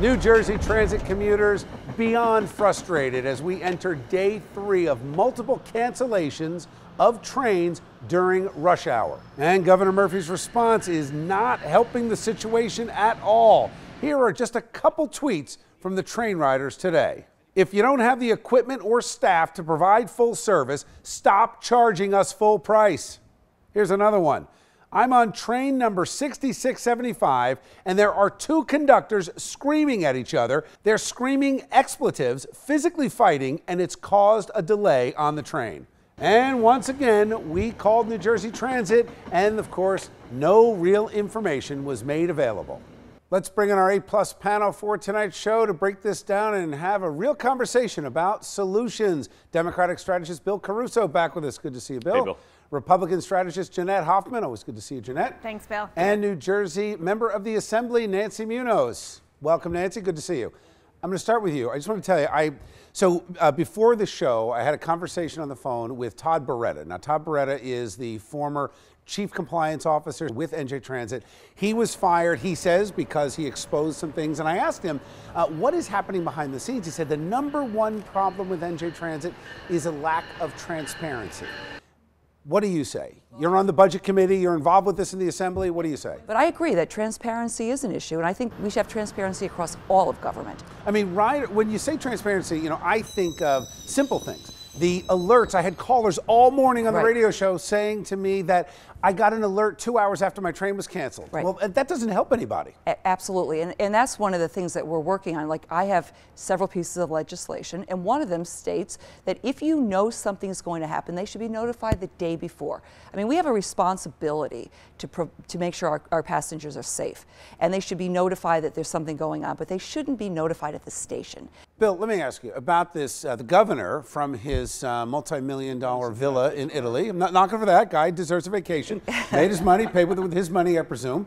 New Jersey Transit commuters beyond frustrated as we enter day 3 of multiple cancellations of trains during rush hour. And Governor Murphy's response is not helping the situation at all. Here are just a couple tweets from the train riders today. If you don't have the equipment or staff to provide full service, stop charging us full price. Here's another one. I'm on train number 6675, and there are 2 conductors screaming at each other. They're screaming expletives, physically fighting, and it's caused a delay on the train. And once again, we called New Jersey Transit, and of course, no real information was made available. Let's bring in our A+ panel for tonight's show to break this down and have a real conversation about solutions. Democratic strategist Bill Caruso back with us. Good to see you, Bill. Hey, Bill. Republican strategist Jeanette Hoffman. Always good to see you, Jeanette. Thanks, Bill. And New Jersey member of the Assembly, Nancy Munoz. Welcome, Nancy. Good to see you. I'm going to start with you. I just want to tell you, before the show, I had a conversation on the phone with Todd Beretta. Now, Todd Beretta is the former Chief Compliance Officer with NJ Transit. He was fired, he says, because he exposed some things. And I asked him, what is happening behind the scenes? He said the #1 problem with NJ Transit is a lack of transparency. What do you say? You're on the Budget Committee, you're involved with this in the Assembly. What do you say? But I agree that transparency is an issue, and I think we should have transparency across all of government. I mean, when you say transparency, you know, I think of simple things. The alerts, I had callers all morning on the radio show saying to me that I got an alert 2 hours after my train was canceled. Right. Well, that doesn't help anybody. Absolutely, and that's one of the things that we're working on. Like, I have several pieces of legislation, and one of them states that if you know something's going to happen, they should be notified the day before. I mean, we have a responsibility to make sure our passengers are safe, and they should be notified that there's something going on, but they shouldn't be notified at the station. Bill, let me ask you about this. The governor from his multi-million-dollar villa in Italy, I'm not knocking for that, guy deserves a vacation, made his money, paid with his money, I presume.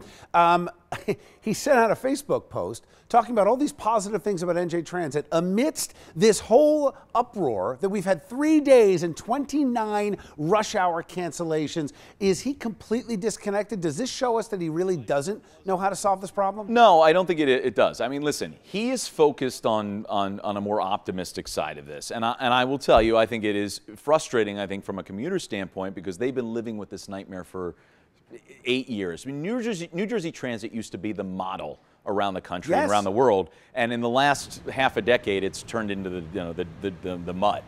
He sent out a Facebook post talking about all these positive things about NJ Transit amidst this whole uproar that we've had 3 days and 29 rush hour cancellations. Is he completely disconnected? Does this show us that he really doesn't know how to solve this problem? No, I don't think it does. I mean, listen, he is focused on a more optimistic side of this. And I will tell you, I think it is frustrating, I think, from a commuter standpoint, because they've been living with this nightmare for 8 years. I mean, New Jersey Transit used to be the model around the country and around the world, and in the last half a decade, it's turned into the mud.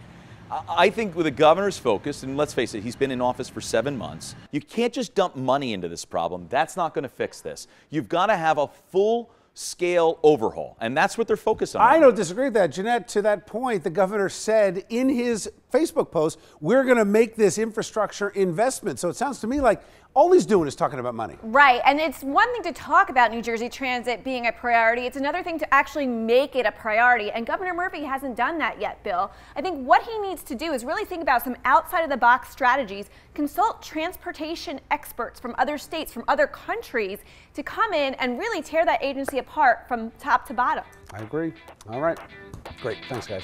I think with the governor's focus, and let's face it, he's been in office for 7 months. You can't just dump money into this problem. That's not going to fix this. You've got to have a full-scale overhaul, and that's what they're focused on. I don't disagree with that, Jeanette. To that point, the governor said in his Facebook post, we're going to make this infrastructure investment. So it sounds to me like all he's doing is talking about money. Right, and it's one thing to talk about New Jersey Transit being a priority. It's another thing to actually make it a priority, and Governor Murphy hasn't done that yet, Bill. I think what he needs to do is really think about some outside-of-the-box strategies, consult transportation experts from other states, from other countries, to come in and really tear that agency apart from top to bottom. I agree. All right. Great. Thanks, guys.